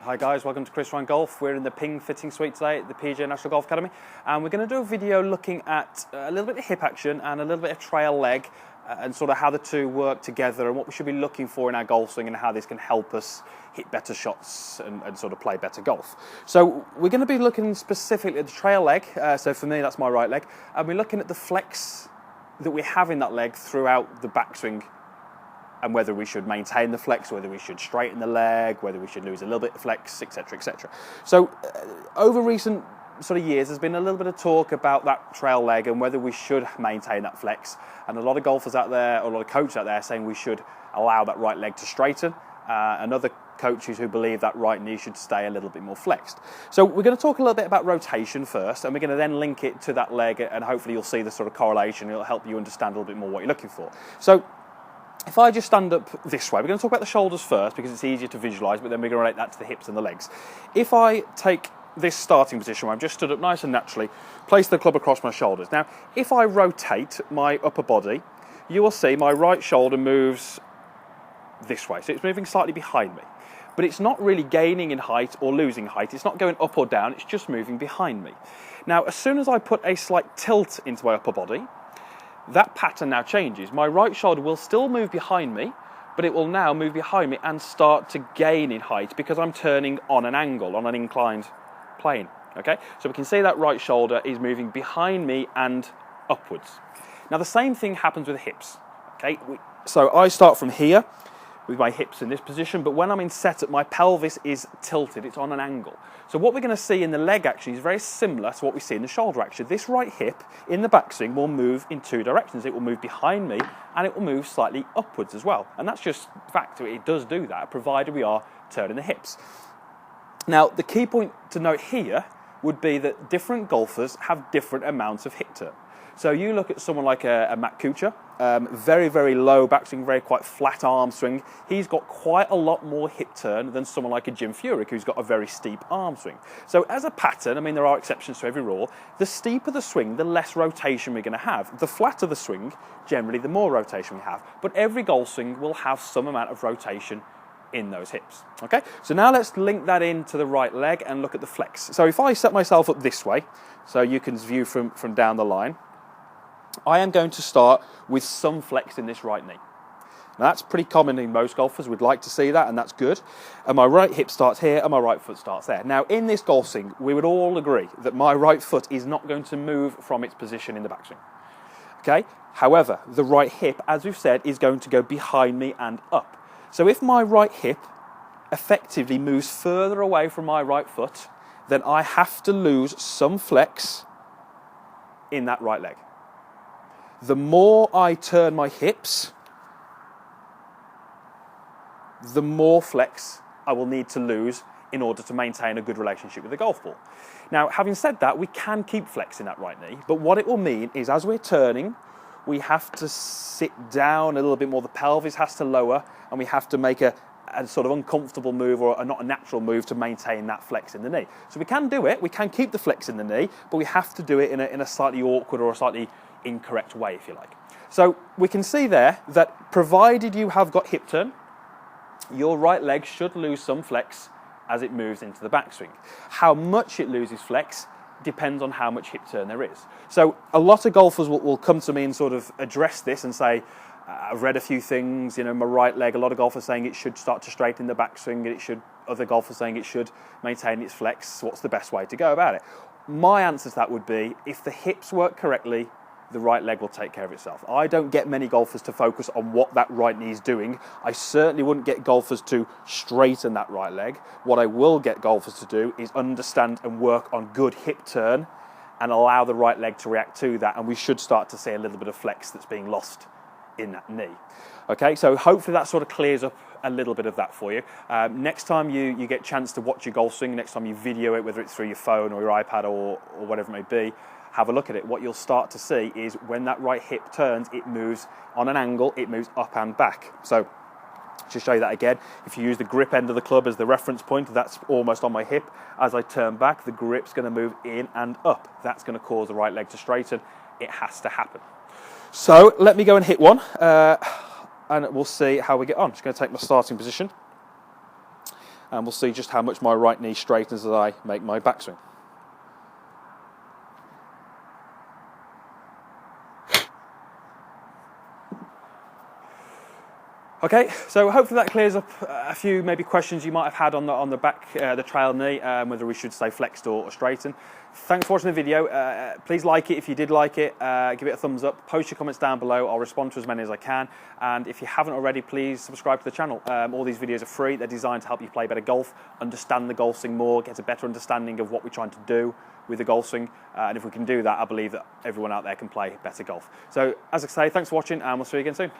Hi guys, welcome to Chris Ryan Golf. We're in the ping fitting suite today at the PGA National Golf Academy, and we're going to do a video looking at a little bit of hip action and a little bit of trail leg and sort of how the two work together and what we should be looking for in our golf swing and how this can help us hit better shots and sort of play better golf. So we're going to be looking specifically at the trail leg, so for me that's my right leg, and we're looking at the flex that we have in that leg throughout the backswing, and whether we should maintain the flex, whether we should straighten the leg, whether we should lose a little bit of flex, etc, etc. So over recent sort of years, there's been a little bit of talk about that trail leg and whether we should maintain that flex. And a lot of golfers out there, or a lot of coaches out there saying we should allow that right leg to straighten, and other coaches who believe that right knee should stay a little bit more flexed. So we're going to talk a little bit about rotation first, and we're going to then link it to that leg, and hopefully you'll see the sort of correlation. It'll help you understand a little bit more what you're looking for. So if I just stand up this way, we're going to talk about the shoulders first because it's easier to visualise, but then we're going to relate that to the hips and the legs. If I take this starting position where I've just stood up nice and naturally, place the club across my shoulders. Now, if I rotate my upper body, you will see my right shoulder moves this way. So it's moving slightly behind me. But it's not really gaining in height or losing height. It's not going up or down. It's just moving behind me. Now, as soon as I put a slight tilt into my upper body, that pattern now changes. My right shoulder will still move behind me, but it will now move behind me and start to gain in height because I'm turning on an angle, on an inclined plane. Okay, so we can see that right shoulder is moving behind me and upwards. Now the same thing happens with the hips. Okay, so I start from here with my hips in this position, but when I'm in setup, my pelvis is tilted, it's on an angle. So what we're going to see in the leg action is very similar to what we see in the shoulder action. This right hip in the backswing will move in two directions. It will move behind me and it will move slightly upwards as well. And that's just fact, it does do that, provided we are turning the hips. Now, the key point to note here would be that different golfers have different amounts of hip turn. So you look at someone like a Matt Kuchar, very, very low backswing, very quite flat arm swing. He's got quite a lot more hip turn than someone like a Jim Furyk, who's got a very steep arm swing. So as a pattern, I mean, there are exceptions to every rule. The steeper the swing, the less rotation we're going to have. The flatter the swing, generally, the more rotation we have. But every golf swing will have some amount of rotation in those hips. Okay, so now let's link that into the right leg and look at the flex. So if I set myself up this way, so you can view from down the line, I am going to start with some flex in this right knee. Now that's pretty common in most golfers. We'd like to see that, and that's good. And my right hip starts here and my right foot starts there. Now in this golf swing, we would all agree that my right foot is not going to move from its position in the backswing. Okay? However, the right hip, as we've said, is going to go behind me and up. So if my right hip effectively moves further away from my right foot, then I have to lose some flex in that right leg. The more I turn my hips, the more flex I will need to lose in order to maintain a good relationship with the golf ball. Now, having said that, we can keep flex in that right knee, but what it will mean is as we're turning, we have to sit down a little bit more, the pelvis has to lower, and we have to make a sort of uncomfortable move or not a natural move to maintain that flex in the knee. So we can do it, we can keep the flex in the knee, but we have to do it in a slightly awkward or a slightly incorrect way, if you like. So we can see there that provided you have got hip turn, your right leg should lose some flex as it moves into the backswing. How much it loses flex depends on how much hip turn there is. So a lot of golfers will come to me and sort of address this and say, I've read a few things, you know, my right leg, a lot of golfers saying it should start to straighten the backswing, and it should, other golfers saying it should maintain its flex. What's the best way to go about it? My answer to that would be, if the hips work correctly, the right leg will take care of itself. I don't get many golfers to focus on what that right knee is doing. I certainly wouldn't get golfers to straighten that right leg. What I will get golfers to do is understand and work on good hip turn and allow the right leg to react to that, and we should start to see a little bit of flex that's being lost in that knee. Okay, so hopefully that sort of clears up a little bit of that for you. Next time you get a chance to watch your golf swing, next time you video it, whether it's through your phone or your iPad or whatever it may be, have a look at it. What you'll start to see is when that right hip turns, it moves on an angle, it moves up and back. So to show you that again, if you use the grip end of the club as the reference point, that's almost on my hip. As I turn back, the grip's going to move in and up. That's going to cause the right leg to straighten. It has to happen. So let me go and hit one, and we'll see how we get on. Just going to take my starting position. and we'll see just how much my right knee straightens as I make my backswing. Okay, so hopefully that clears up a few maybe questions you might have had on the back, the trail knee, whether we should stay flexed or straighten. Thanks for watching the video. Please like it if you did like it. Give it a thumbs up. Post your comments down below. I'll respond to as many as I can. And if you haven't already, please subscribe to the channel. All these videos are free. They're designed to help you play better golf, understand the golf swing more, get a better understanding of what we're trying to do with the golf swing. And if we can do that, I believe that everyone out there can play better golf. So as I say, thanks for watching, and we'll see you again soon.